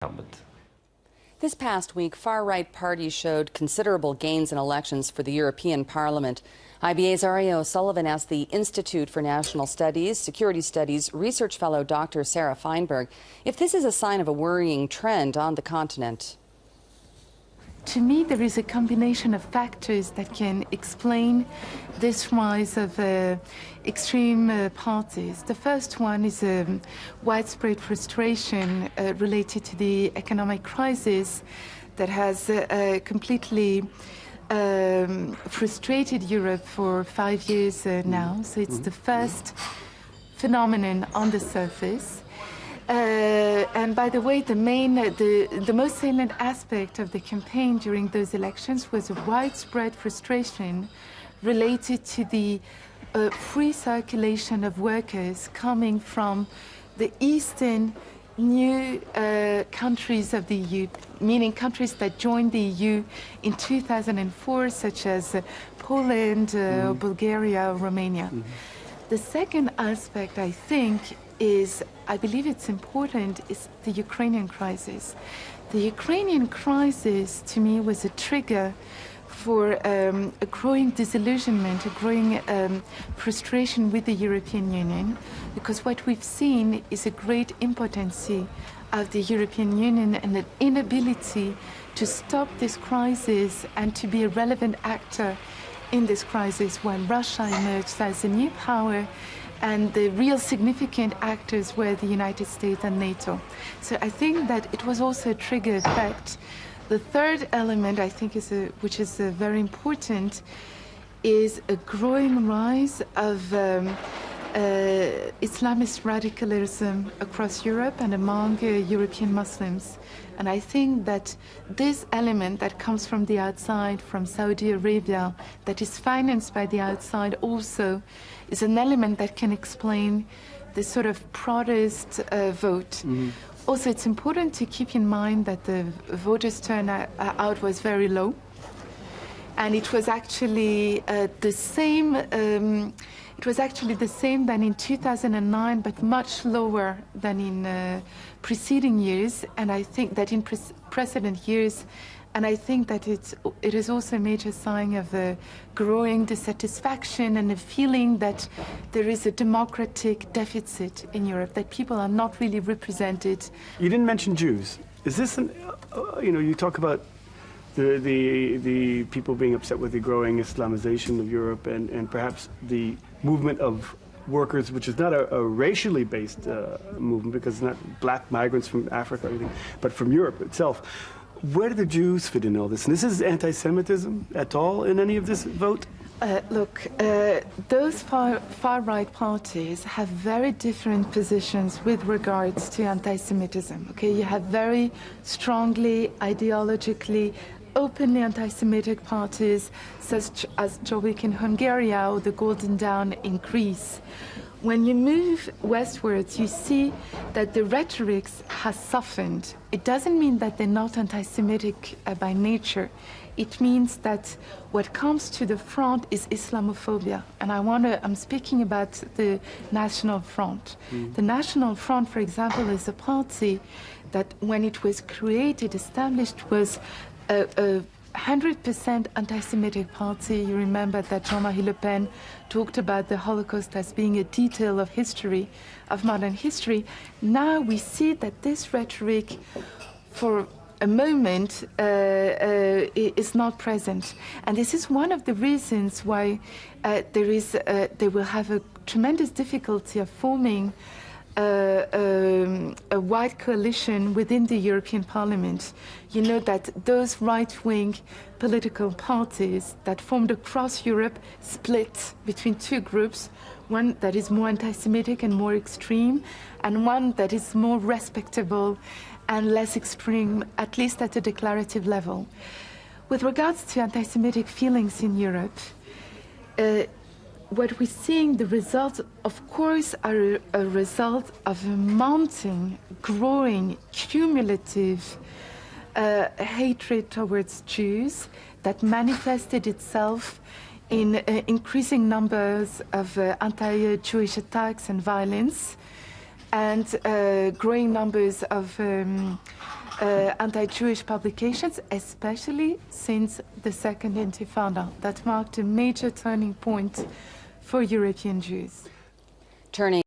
incumbent. This past week, far-right parties showed considerable gains in elections for the European Parliament. IBA's Aria O'Sullivan asked the Institute for National Studies, Security Studies research fellow Dr. Sara Fainberg if this is a sign of a worrying trend on the continent. To me, there is a combination of factors that can explain this rise of extreme parties. The first one is widespread frustration related to the economic crisis that has completely frustrated Europe for 5 years now. So it's the first phenomenon on the surface. And by the way, the most salient aspect of the campaign during those elections was a widespread frustration related to the free circulation of workers coming from the eastern new countries of the EU, meaning countries that joined the EU in 2004, such as Poland, Bulgaria, Romania. The second aspect, I think, I believe it's important, is the Ukrainian crisis. The Ukrainian crisis, to me, was a trigger for a growing disillusionment, a growing frustration with the European Union, because what we've seen is a great impotency of the European Union and an inability to stop this crisis and to be a relevant actor in this crisis when Russia emerged as a new power and the real significant actors were the United States and NATO. So I think that it was also a trigger effect. The third element, I think, which is very important, is a growing rise of Islamist radicalism across Europe and among European Muslims. And I think that this element that comes from the outside, from Saudi Arabia, that is financed by the outside also, is an element that can explain this sort of protest vote. Also, it's important to keep in mind that the voters' turnout was very low. And it was actually the same. It was actually the same than in 2009, but much lower than in preceding years. And I think that in precedent years, and I think that it is also a major sign of a growing dissatisfaction and a feeling that there is a democratic deficit in Europe, that people are not really represented. You didn't mention Jews. Is this you talk about the people being upset with the growing Islamization of Europe and perhaps the movement of workers, which is not a racially based movement, because it's not black migrants from Africa or anything, but from Europe itself. Where do the Jews fit in all this? And this is anti-Semitism at all in any of this vote? Look, those far-right parties have very different positions with regards to anti-Semitism. Okay, you have very strongly, ideologically, openly anti-Semitic parties, such as Jobbik in Hungary or the Golden Dawn in Greece. When you move westwards, you see that the rhetoric has softened. It doesn't mean that they're not anti-Semitic by nature. It means that what comes to the front is Islamophobia. And I'm speaking about the National Front. The National Front, for example, is a party that, when it was created, established, was a 100% anti-Semitic party. You remember that Jean-Marie Le Pen talked about the Holocaust as being a detail of history, of modern history. Now we see that this rhetoric, for a moment, is not present. And this is one of the reasons why they will have a tremendous difficulty of forming a wide coalition within the European Parliament. You know that those right-wing political parties that formed across Europe split between two groups, one that is more anti-Semitic and more extreme, and one that is more respectable and less extreme, at least at a declarative level. With regards to anti-Semitic feelings in Europe, what we're seeing, the results, of course, are a result of a mounting, growing, cumulative hatred towards Jews that manifested itself in increasing numbers of anti-Jewish attacks and violence, and growing numbers of anti-Jewish publications, especially since the Second Intifada. That marked a major turning point for European Jews. Turning